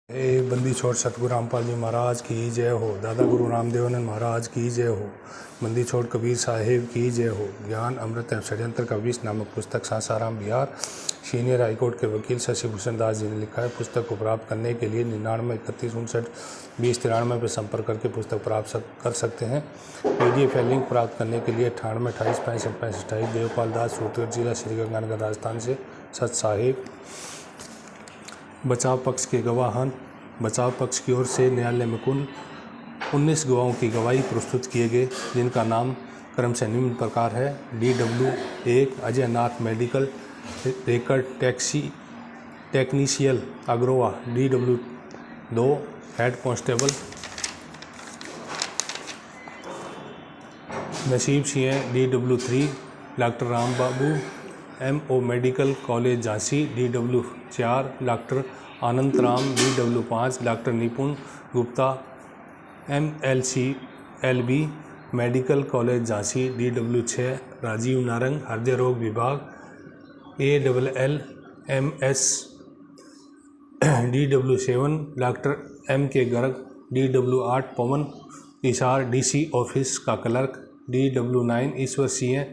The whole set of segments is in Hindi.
बंदी छोड़ सतगुरु रामपाल जी महाराज की जय हो। दादा गुरु रामदेवानंद महाराज की जय हो। बंदी छोड़ कबीर साहिब की जय हो। ज्ञान अमृत एवं षड्यंत्र का विष नामक पुस्तक सासाराम बिहार सीनियर हाईकोर्ट के वकील शशि भूषण दास जी ने लिखा है। पुस्तक को प्राप्त करने के लिए 9931592093 पर संपर्क करके पुस्तक प्राप्त कर सकते हैं। PDF या लिंक प्राप्त करने के लिए 98286565 देवपाल दास, सूरतगढ़ जिला, श्रीगंगानगर, राजस्थान से सत साहिब। बचाव पक्ष के गवाहन। बचाव पक्ष की ओर से न्यायालय में कुल 19 गवाहों की गवाही प्रस्तुत किए गए, जिनका नाम क्रमशः निम्न प्रकार है। DW 1 Ajay Nath, medical record technician Agroha. DW 2 head constable Naseeb Singh. DW 3 doctor Ram Babu, MO medical college Jhansi. DW 4 doctor Anand Ram. DW 5 doctor Nipun Gupta, MLC LB medical college Jhansi. DW 6 Rajiv Narang, हृदय रोग विभाग, ALL MS। DW 7 doctor MK Garg. DW 8 Pawan Ishar, DC office का clerk. DW 9 Ishwar Singh,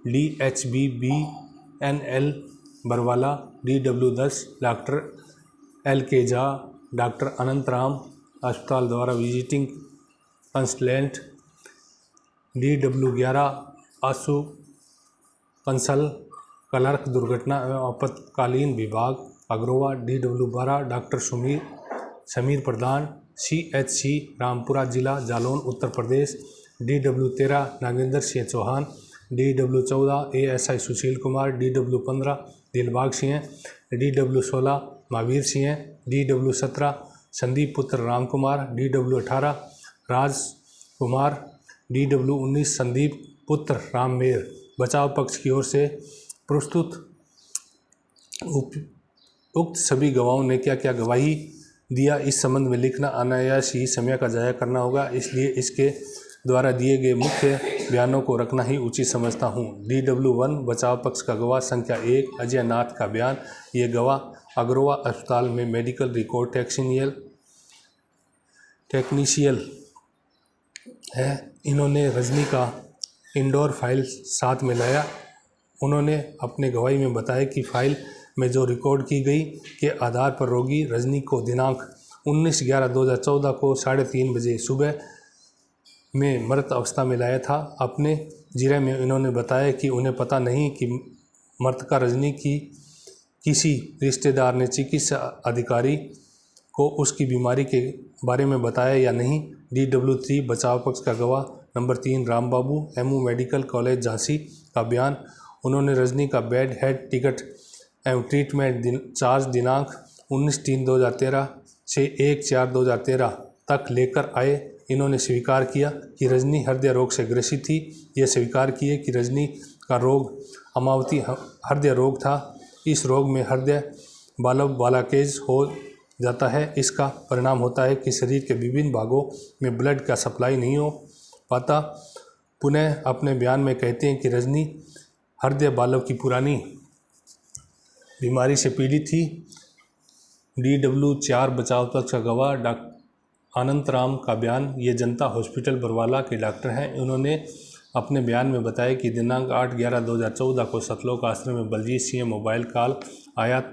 DHBBNL Barwala. DW 10 doctor LK Jha, doctor अनंत राम अस्पताल द्वारा विजिटिंग कंसल्टेंट। DW 11 आशु कंसल, क्लर्क दुर्घटना एवं आपातकालीन विभाग अग्रोवा। DW 12 डॉक्टर समीर प्रधान, CHC रामपुरा जिला, Jalaun Uttar Pradesh. DW 13 Nagendra Singh Chauhan. DW 14 ASI Sushil Kumar. DW 15 Dilbag Singh. DW 16 Mahavir Singh. DW 17 Sandeep पुत्र राम कुमार। DW 18 राज कुमार। DW 19 संदीप पुत्र राम मेर। बचाव पक्ष की ओर से प्रस्तुत उक्त सभी गवाहों ने क्या क्या गवाही दिया, इस संबंध में लिखना अनायास ही समय का जाया करना होगा, इसलिए इसके द्वारा दिए गए मुख्य बयानों को रखना ही उचित समझता हूँ। DW 1 बचाव पक्ष का गवाह संख्या 1 अजय नाथ का बयान। ये गवाह अग्रोवा अस्पताल में मेडिकल रिकॉर्ड टेक्नीशियल है। इन्होंने रजनी का इंडोर फाइल साथ में लाया। उन्होंने अपने गवाही में बताया कि फाइल में जो रिकॉर्ड की गई के आधार पर रोगी रजनी को दिनांक 19/11/2014 को 3:30 बजे सुबह में मृत अवस्था में लाया था। अपने जिले में इन्होंने बताया कि उन्हें पता नहीं कि मृतका रजनी की किसी रिश्तेदार ने चिकित्सा अधिकारी को उसकी बीमारी के बारे में बताया या नहीं। DW 3 बचाव पक्ष का गवाह number 3 Ram Babu, MO medical college Jhansi का बयान। उन्होंने रजनी का बेड हेड टिकट एवं ट्रीटमेंट चार्ज दिनांक 19/3/2013 से 1/4/2013 तक लेकर आए। इन्होंने स्वीकार किया कि रजनी हृदय रोग से ग्रसित थी। यह स्वीकार किए कि रजनी का रोग अमावती हृदय रोग था। इस रोग में हृदय ब्लॉकेज हो जाता है। इसका परिणाम होता है कि शरीर के विभिन्न भागों में ब्लड का सप्लाई नहीं हो पाता। पुनः अपने बयान में कहते हैं कि रजनी हृदय बालव की पुरानी बीमारी से पीड़ित थी। DW 4 बचाव पक्ष का गवाह डॉक्टर अनंत राम का बयान। ये जनता हॉस्पिटल बरवाला के डॉक्टर हैं। उन्होंने अपने बयान में बताया कि दिनांक 8/11/2014 को सतलोक आश्रम में बलजीत सिंह मोबाइल कॉल आया।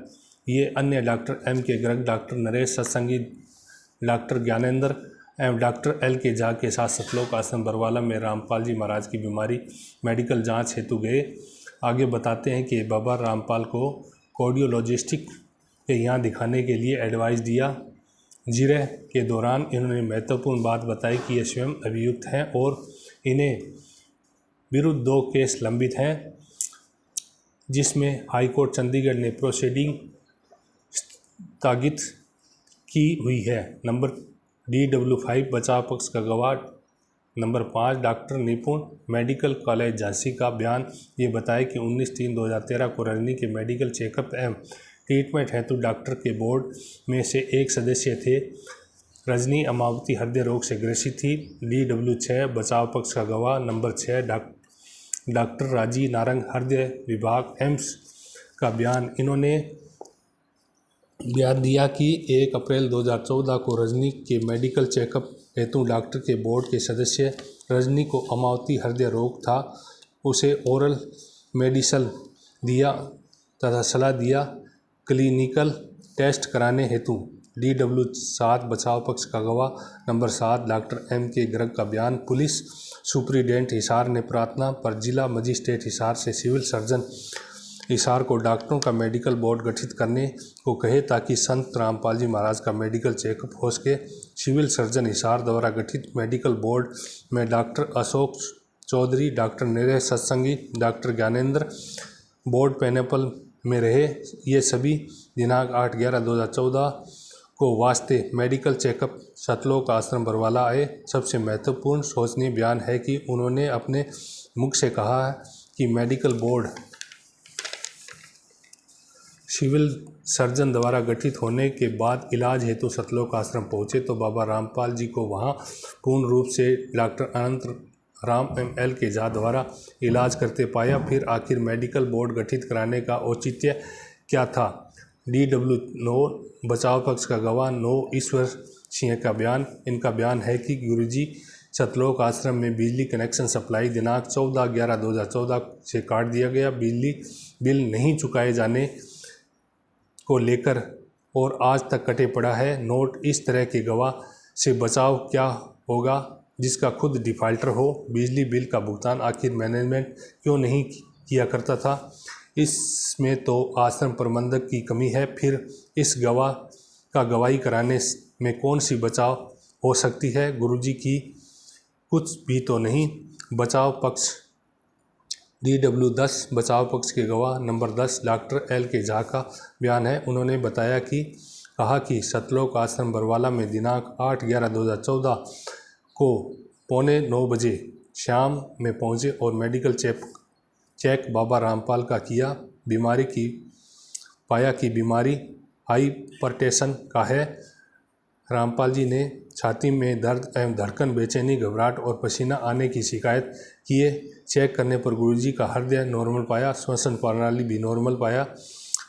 ये अन्य doctor MK Garg, doctor Naresh Satsangi, doctor Gyanendra एवं डॉक्टर LK झा के साथ सतलोक आश्रम बरवाला में रामपाल जी महाराज की बीमारी मेडिकल जांच हेतु गए। आगे बताते हैं कि बाबा रामपाल को कार्डियोलॉजिस्टिक के यहाँ दिखाने के लिए एडवाइस दिया। जिरह के दौरान इन्होंने महत्वपूर्ण बात बताई कि ये स्वयं अभियुक्त हैं और इन्हें विरुद्ध 2 केस लंबित हैं, जिसमें हाईकोर्ट चंडीगढ़ ने प्रोसीडिंग स्थगित की हुई है। नंबर DW 5 बचाव पक्ष का गवाह नंबर 5 डॉक्टर निपुण मेडिकल कॉलेज झांसी का बयान। ये बताया कि 19/3/2013 को रजनी के मेडिकल चेकअप एवं ट्रीटमेंट हेतु डॉक्टर के बोर्ड में से एक सदस्य थे। रजनी अमावती हृदय रोग से ग्रसित थी। DW 6 बचाव पक्ष का गवाह नंबर 6 डॉक्टर राजीव नारंग, हृदय विभाग, एम्स का बयान। इन्होंने बयान दिया कि 1 अप्रैल 2014 को रजनी के मेडिकल चेकअप हेतु डॉक्टर के बोर्ड के सदस्य रजनी को अमावती हृदय रोग था, उसे ओरल मेडिसिन दिया तथा सलाह दिया क्लिनिकल टेस्ट कराने हेतु। DW7 बचाव पक्ष का गवाह नंबर 7 डॉक्टर MK गर्ग का बयान। पुलिस सुप्रीडेंट हिसार ने प्रार्थना पर जिला मजिस्ट्रेट हिसार से सिविल सर्जन हिसार को डॉक्टरों का मेडिकल बोर्ड गठित करने को कहे ताकि संत रामपाल जी महाराज का मेडिकल चेकअप हो सके। सिविल सर्जन हिसार द्वारा गठित मेडिकल बोर्ड में doctor Ashok Chaudhary, doctor Naresh Satsangi, doctor Gyanendra board panel में रहे। ये सभी दिनांक 8/11/2014 को वास्ते मेडिकल चेकअप सतलोक आश्रम बरवाला आए। सबसे महत्वपूर्ण सोचनीय बयान है कि उन्होंने अपने मुख से कहा है कि मेडिकल बोर्ड सिविल सर्जन द्वारा गठित होने के बाद इलाज हेतु सतलोक आश्रम पहुँचे तो बाबा रामपाल जी को वहाँ पूर्ण रूप से डॉक्टर अनंत राम ML के झा द्वारा इलाज करते पाया। फिर आखिर मेडिकल बोर्ड गठित कराने का औचित्य क्या था। DW9 बचाव पक्ष का गवाह 9 ईश्वर सिंह का बयान। इनका बयान है कि गुरुजी सतलोक आश्रम में बिजली कनेक्शन सप्लाई दिनांक 14/11/2014 से काट दिया गया। बिजली बिल नहीं चुकाए जाने को लेकर और आज तक कटे पड़ा है। नोट इस तरह के गवाह से बचाव क्या होगा जिसका खुद डिफाल्टर हो। बिजली बिल का भुगतान आखिर मैनेजमेंट क्यों नहीं किया करता था। इसमें तो आश्रम प्रबंधक की कमी है। फिर इस गवाह का गवाही कराने में कौन सी बचाव हो सकती है। गुरुजी की कुछ भी तो नहीं। बचाव पक्ष DW10 बचाव पक्ष के गवाह नंबर 10 डॉक्टर LK झा का बयान है। उन्होंने बताया कि कहा कि सतलोक आश्रम बरवाला में दिनांक 8/11/2014 को 8:45 बजे शाम में पहुंचे और मेडिकल चेक बाबा रामपाल का किया। पाया कि बीमारी हाइपरटेंशन का है। रामपाल जी ने छाती में दर्द एवं धड़कन, बेचैनी, घबराहट और पसीना आने की शिकायत किए। चेक करने पर गुरुजी का हृदय नॉर्मल पाया, श्वसन प्रणाली भी नॉर्मल पाया।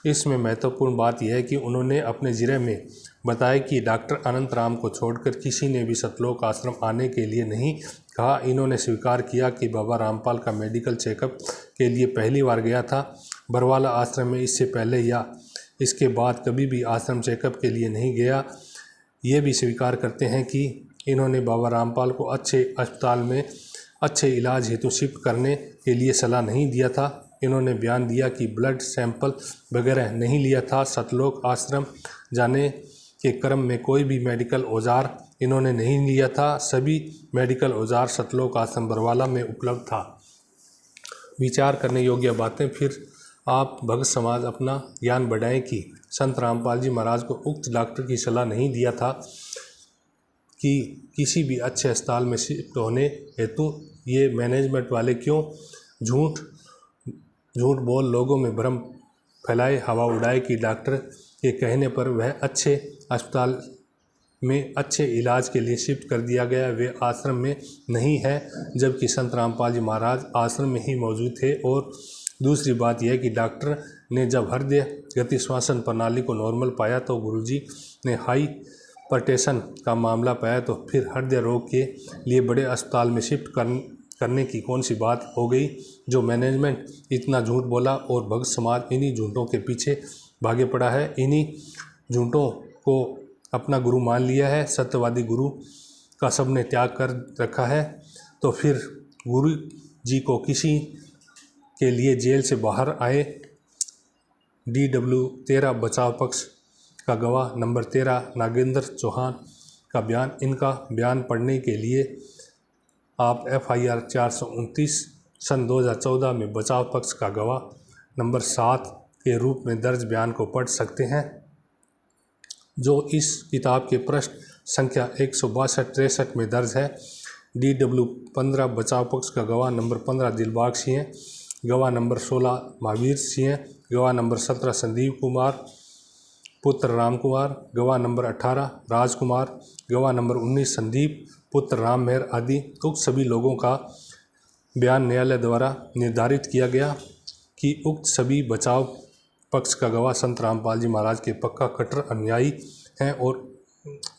इसमें महत्वपूर्ण बात यह है कि उन्होंने अपने जिले में बताया कि डॉक्टर अनंत राम को छोड़कर किसी ने भी सतलोक आश्रम आने के लिए नहीं कहा। इन्होंने स्वीकार किया कि बाबा रामपाल का मेडिकल चेकअप के लिए पहली बार गया था। बरवाला आश्रम में इससे पहले या इसके बाद कभी भी आश्रम चेकअप के लिए नहीं गया। ये भी स्वीकार करते हैं कि इन्होंने बाबा रामपाल को अच्छे अस्पताल में अच्छे इलाज हेतु शिफ्ट करने के लिए सलाह नहीं दिया था। इन्होंने बयान दिया कि ब्लड सैंपल वगैरह नहीं लिया था। सतलोक आश्रम जाने के क्रम में कोई भी मेडिकल औजार इन्होंने नहीं लिया था। सभी मेडिकल औजार सतलोक आश्रम बरवाला में उपलब्ध था। विचार करने योग्य बातें। फिर आप भक्त समाज अपना ज्ञान बढ़ाएं कि संत रामपाल जी महाराज को उक्त डॉक्टर की सलाह नहीं दिया था कि किसी भी अच्छे अस्पताल में शिफ्ट होने हेतु। ये मैनेजमेंट वाले क्यों झूठ बोल लोगों में भ्रम फैलाए, हवा उड़ाए कि डॉक्टर के कहने पर वह अच्छे अस्पताल में अच्छे इलाज के लिए शिफ्ट कर दिया गया। वे आश्रम में नहीं है जबकि संत रामपाल जी महाराज आश्रम में ही मौजूद थे। और दूसरी बात यह कि डॉक्टर ने जब हृदय गति श्वसन प्रणाली को नॉर्मल पाया तो गुरुजी ने हाइपरटेंशन का मामला पाया तो फिर हृदय रोग के लिए बड़े अस्पताल में शिफ्ट करने की कौन सी बात हो गई। जो मैनेजमेंट इतना झूठ बोला और भक्त समाज इन्हीं झूठों के पीछे भागे पड़ा है, इन्हीं झूठों को अपना गुरु मान लिया है। सत्यवादी गुरु का सबने त्याग कर रखा है। तो फिर गुरु जी को किसी के लिए जेल से बाहर आए। DW13 बचाव पक्ष का गवाह नंबर 13 नागेंद्र चौहान का बयान। इनका बयान पढ़ने के लिए आप FIR 429 सन 2014 में बचाव पक्ष का गवाह नंबर 7 के रूप में दर्ज बयान को पढ़ सकते हैं, जो इस किताब के पृष्ठ संख्या 162-63 में दर्ज है। DW15 बचाव पक्ष का गवाह नंबर 15 दिलबाग सिंह, गवाह नंबर 16 महावीर सिंह, गवाह नंबर 17 संदीप कुमार पुत्र राम कुमार, गवाह नंबर 18 राजकुमार, गवाह नंबर 19 संदीप पुत्र राम मेहर आदि। उक्त सभी लोगों का बयान न्यायालय द्वारा निर्धारित किया गया कि उक्त सभी बचाव पक्ष का गवाह संत रामपाल जी महाराज के पक्का कट्टर अनुयायी हैं और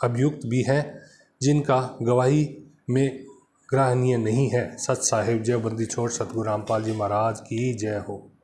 अभियुक्त भी हैं, जिनका गवाही में ग्रहणीय नहीं है। सत साहिब जय बंदी छोड़ सतगुरु रामपाल जी महाराज की जय हो।